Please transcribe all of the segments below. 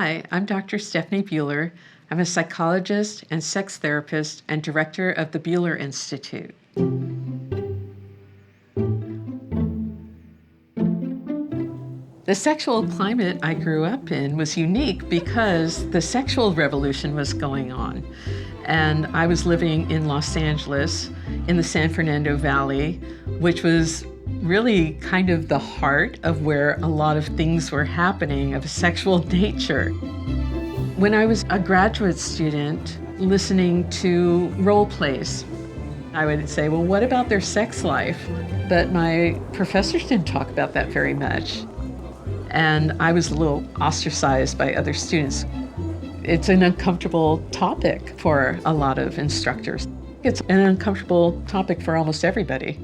Hi, I'm Dr. Stephanie Buehler. I'm a psychologist and sex therapist and director of the Buehler Institute. The sexual climate I grew up in was unique because the sexual revolution was going on. And I was living in Los Angeles in the San Fernando Valley, which was really kind of the heart of where a lot of things were happening of a sexual nature. When I was a graduate student listening to role plays, I would say, well, what about their sex life? But my professors didn't talk about that very much. And I was a little ostracized by other students. It's an uncomfortable topic for a lot of instructors. It's an uncomfortable topic for almost everybody.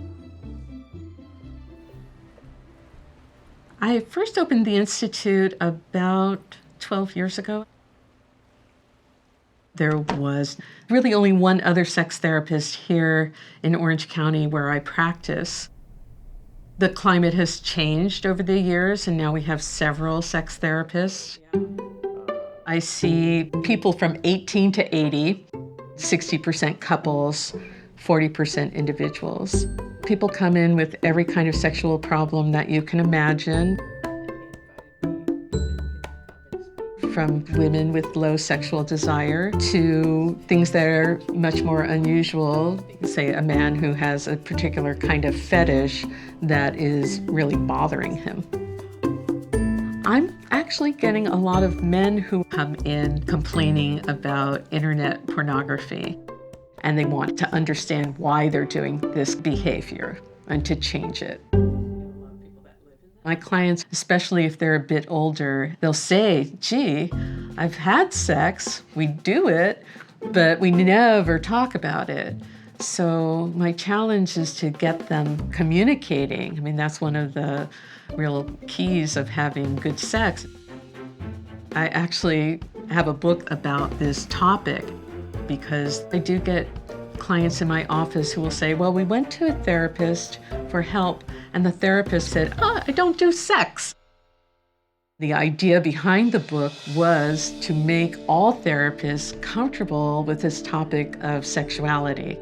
I first opened the Institute about 12 years ago. There was really only one other sex therapist here in Orange County where I practice. The climate has changed over the years, and now we have several sex therapists. I see people from 18 to 80, 60% couples, 40% individuals. People come in with every kind of sexual problem that you can imagine. From women with low sexual desire to things that are much more unusual, say a man who has a particular kind of fetish that is really bothering him. I'm actually getting a lot of men who come in complaining about internet pornography, and they want to understand why they're doing this behavior and to change it. My clients, especially if they're a bit older, they'll say, gee, I've had sex, we do it, but we never talk about it. So my challenge is to get them communicating. I mean, that's one of the real keys of having good sex. I actually have a book about this topic because I do get clients in my office who will say, well, we went to a therapist for help, and the therapist said, I don't do sex. The idea behind the book was to make all therapists comfortable with this topic of sexuality.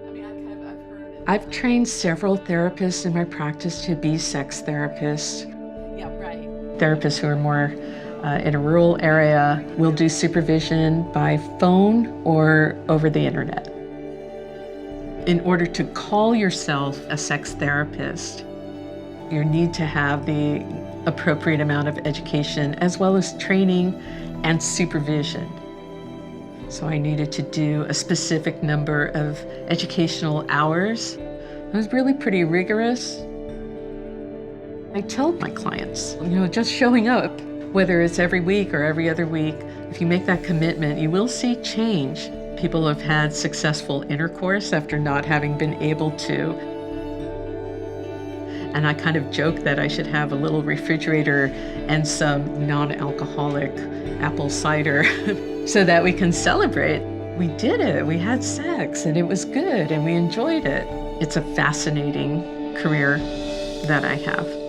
I've trained several therapists in my practice to be sex therapists. Yeah, right. Therapists who are more in a rural area will do supervision by phone or over the internet. In order to call yourself a sex therapist, you need to have the appropriate amount of education as well as training and supervision. So I needed to do a specific number of educational hours. It was really pretty rigorous. I tell my clients, just showing up, whether it's every week or every other week, if you make that commitment, you will see change. People have had successful intercourse after not having been able to. And I kind of joke that I should have a little refrigerator and some non-alcoholic apple cider so that we can celebrate. We did it, we had sex, and it was good, and we enjoyed it. It's a fascinating career that I have.